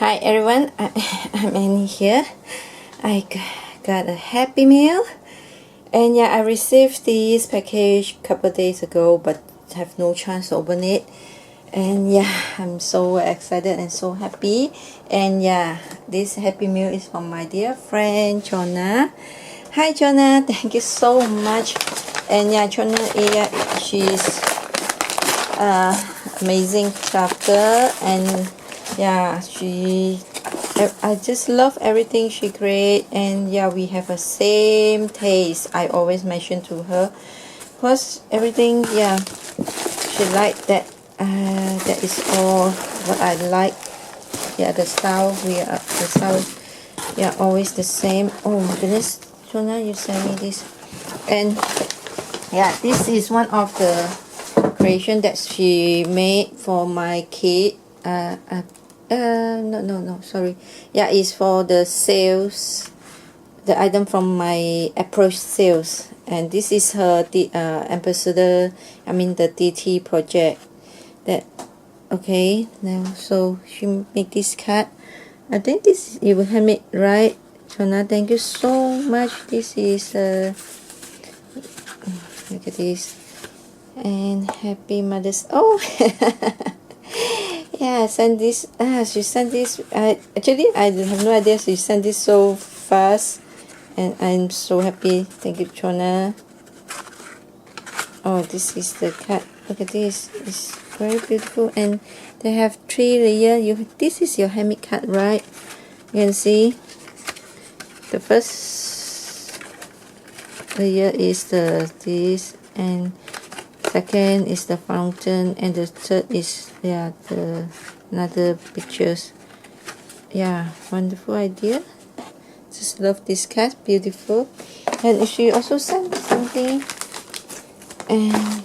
Hi everyone, I'm Annie here. I got a happy meal, and yeah, I received this package a couple of days ago, but have no chance to open it. And yeah, I'm so excited and so happy. And yeah, this happy meal is from my dear friend Chona. Hi Chona, thank you so much. And yeah, Chona, yeah, she's amazing crafter, and yeah, I just love everything she create. And yeah, we have a same taste. I always mention to her because everything, yeah, she like that. That is all what I like. Yeah, the style, the style, yeah, always the same. Oh my goodness, Shona, you sent me this. And yeah, this is one of the creation that she made for my kid. No, sorry. Yeah, it's for the sales, the item from my approach sales. And this is her ambassador, I mean the DT project. That okay, now so she make this card. I think this you will have it right, Chona. Thank you so much. This is look at this, and happy Mother's. Oh yeah, send this. She sent this. Actually, I have no idea she sent this so fast, and I'm so happy. Thank you, Chona. Oh, this is the card. Look at this. It's very beautiful, and they have 3 layers. This is your handmade card, right? You can see the first layer is this, and second is the fountain, and the third is the another pictures. Yeah, wonderful idea. Just love this card, beautiful. And she also sent something, and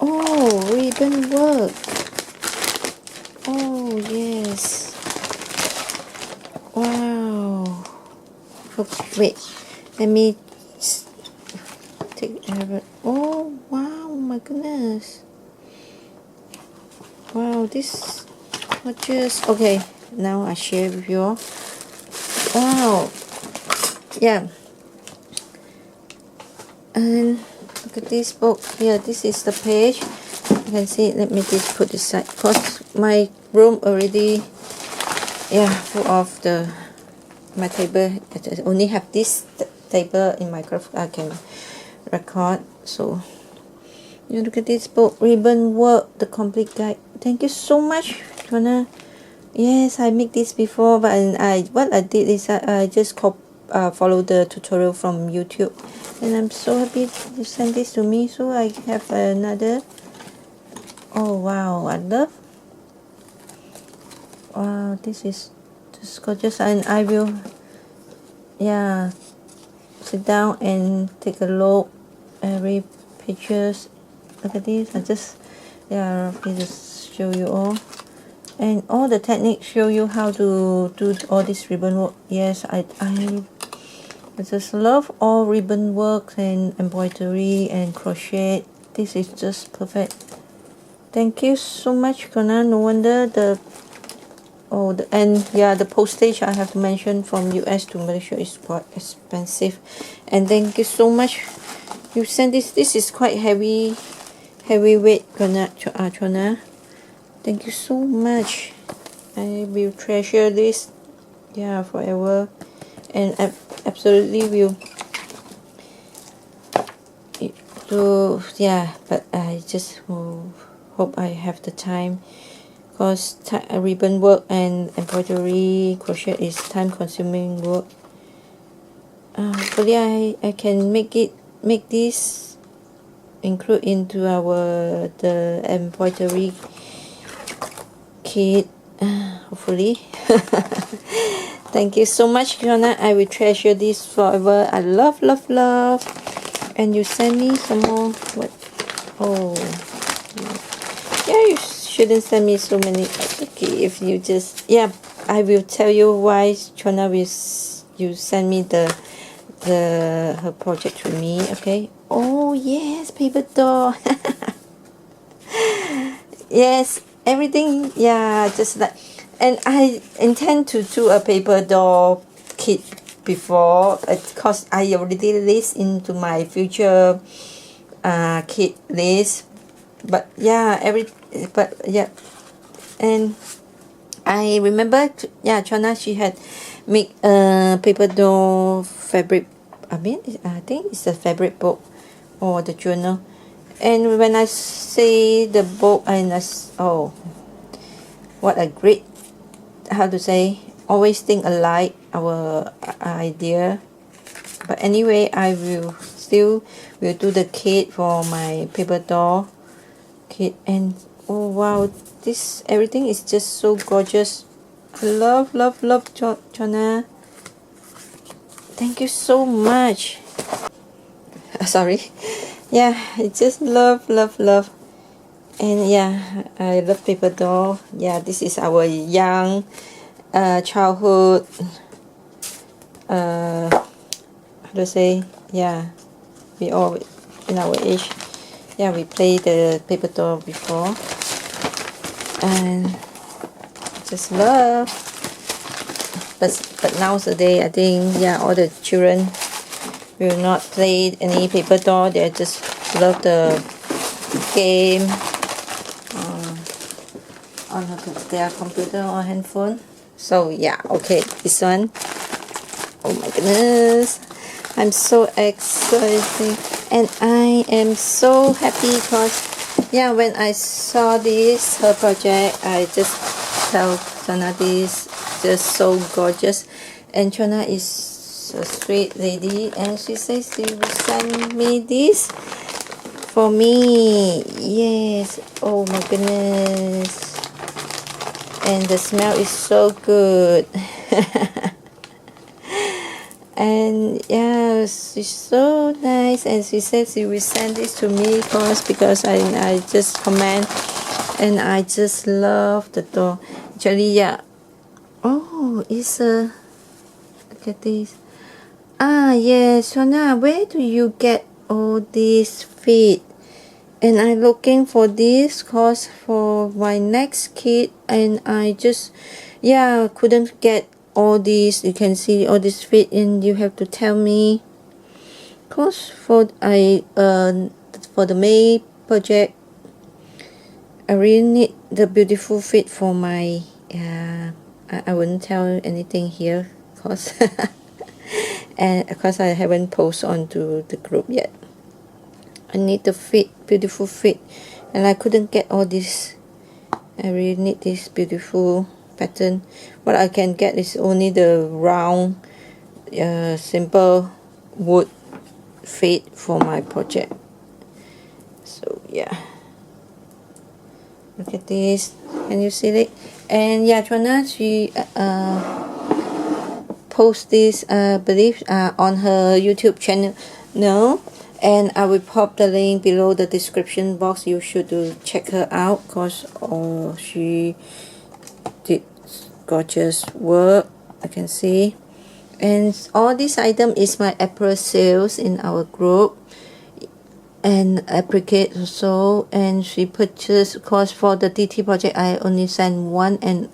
oh, ribbon work. Oh yes, wow. Oh, wait, let me take a. Oh wow, my goodness. Wow, this gorgeous. Okay, now I share with you all. Wow, yeah. And look at this book. Yeah, this is the page. You can see. Let me just put this side, cause my room already, yeah, full of my table. I only have this table in my craft. I can record. So you look at this book, ribbon work, the complete guide. Thank you so much, Chona. Yes, I make this before, but what I did is I just follow the tutorial from YouTube, and I'm so happy you sent this to me. So I have another. Oh wow, I love. Wow, this is just gorgeous, and I will, yeah, sit down and take a look every pictures. Look at this. I just, yeah, roughly just show you all. And all the techniques show you how to do all this ribbon work. Yes, I just love all ribbon work and embroidery and crochet. This is just perfect. Thank you so much, Kona. No wonder and yeah, the postage I have to mention from US to Malaysia is quite expensive. And thank you so much. You sent this. This is quite heavyweight, Chona. Thank you so much. I will treasure this, yeah, forever, and I absolutely will do, yeah. But I just hope I have the time, because ribbon work and embroidery crochet is time-consuming work. Hopefully I can make this include into the embroidery kit, hopefully. Thank you so much, Fiona. I will treasure this forever. I love. And you send me some more. What? Oh yeah, you shouldn't send me so many. Okay, if you just, yeah, I will tell you why, Fiona, will you send me her project to me. Okay. Oh yes, paper doll. Yes, everything, yeah, just like And I intend to do a paper doll kit before, because I already list into my future kit list. But yeah, and I remember, Chona, she had make a paper doll fabric. I think it's a fabric book or the journal. And when I see the book, oh, what a great, how to say, always think alike, our idea. But anyway, I will do the kit for my paper doll kit. And oh wow, this everything is just so gorgeous. I love Chona. Thank you so much. Sorry. Yeah, I just love. And yeah, I love paper doll. Yeah, this is our young childhood, how to say, yeah, we all in our age, yeah, we play the paper doll before, and just love. But nowadays, I think, yeah, all the children will not play any paper doll. They just love the game on their computer or handphone. So yeah, okay, this one. Oh my goodness, I'm so excited, and I am so happy because, yeah, when I saw this, her project, I just tell Chona this just so gorgeous. And Chona is a sweet lady, and she says she will send me this for me. Yes, oh my goodness, and the smell is so good. And yeah, she's so nice, and she said she will send this to me because I just comment, and I just love the doll. Actually, yeah. Oh, it's a, look at this. Yes, Chona, where do you get all these feet? And I'm looking for this cause for my next kit, and I just, yeah, couldn't get all these. You can see all this feet, and you have to tell me, cause for the May project, I really need the beautiful fit for my I wouldn't tell anything here cause and because I haven't posted onto the group yet. I need the beautiful fit, and I couldn't get all this. I really need this beautiful pattern. What I can get is only the round simple wood fit for my project. So yeah, look at this. Can you see it? And yeah, Chona, she post this believe on her YouTube channel. No, and I will pop the link below the description box. You should check her out because she did gorgeous work. I can see, and all this item is my April sales in our group, and appreciate also. And she purchased, because for the DT project I only sent one, and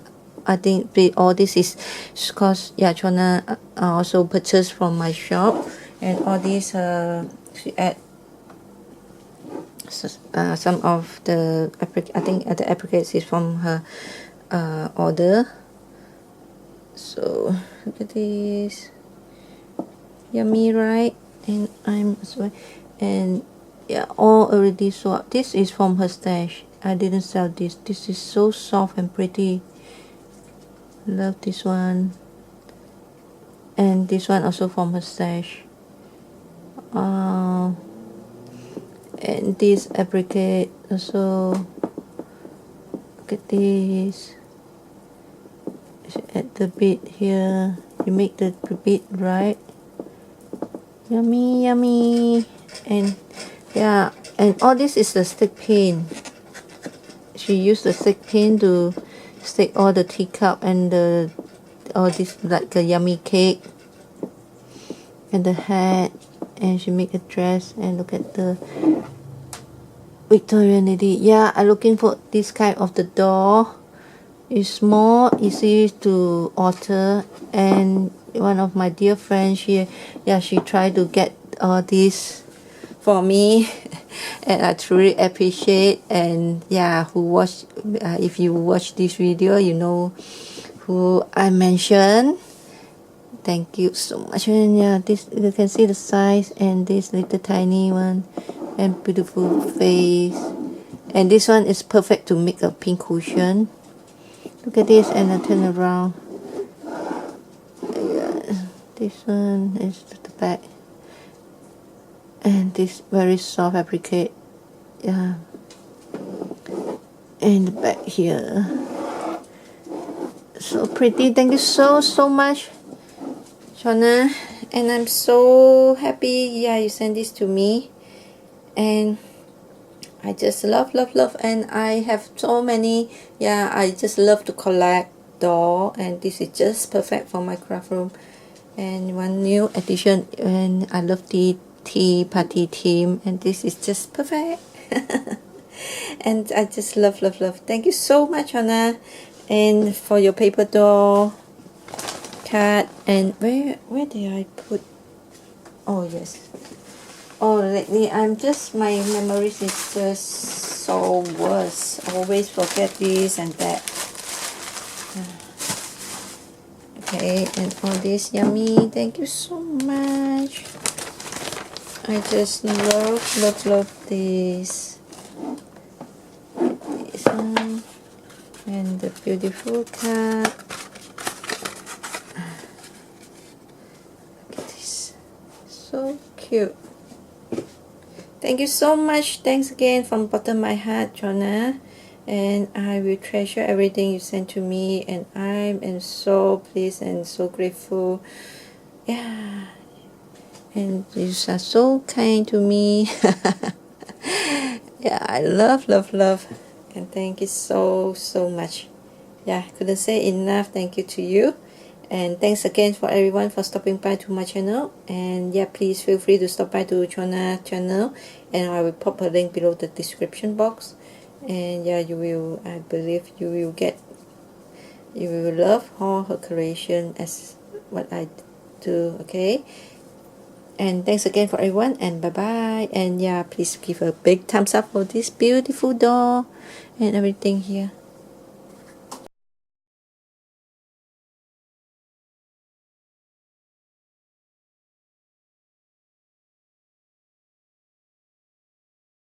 I think all this is because, yeah, Chona also purchased from my shop. And all these she add some of the I think the applicates is from her order. So look at this, yummy, right? And I'm as well, and yeah, all already sold. This is from her stash. I didn't sell this. This is so soft and pretty. Love this one. And this one also from her stash. And this applique also. Look at this. Add the bead here. You make the bead, right? Yummy, yummy. And yeah, and all this is the stick pin. She used the stick pin to stick all the teacup and all this, like a yummy cake and the hat. And she make a dress, and look at the Victorian lady. Yeah, I'm looking for this kind of the doll. It's small, easy to alter, and one of my dear friends, she tried to get all this for me and I truly appreciate. And yeah, who watch if you watch this video, you know who I mentioned. Thank you so much. And yeah, this, you can see the size, and this little tiny one, and beautiful face. And this one is perfect to make a pink cushion. Look at this, and I turn around. Yeah, this one is the back, and this very soft applique. Yeah, and the back here. So pretty. Thank you so much, Chona. And I'm so happy. Yeah, you sent this to me, and I just love. And I have so many. Yeah, I just love to collect doll, and this is just perfect for my craft room. And one new addition, and I love the tea party theme, and this is just perfect. And I just love. Thank you so much, Chona, and for your paper doll card. And where did I put? Oh yes. Oh, lately my memories is just so worse. Always forget this and that. Okay, and all this yummy. Thank you so much. I just love this. This one. And the beautiful card. Look at this. So cute. Thank you so much. Thanks again from bottom of my heart, Chona. And I will treasure everything you sent to me, and I am so pleased and so grateful. Yeah, and you are so kind to me. Yeah, I love, and thank you so much. Yeah, couldn't say enough thank you to you. And thanks again for everyone for stopping by to my channel. And yeah, please feel free to stop by to Chona channel, and I will pop a link below the description box. And yeah, I believe you will love all her creation as what I do. Okay, and thanks again for everyone, and bye bye. And yeah, please give a big thumbs up for this beautiful doll and everything here.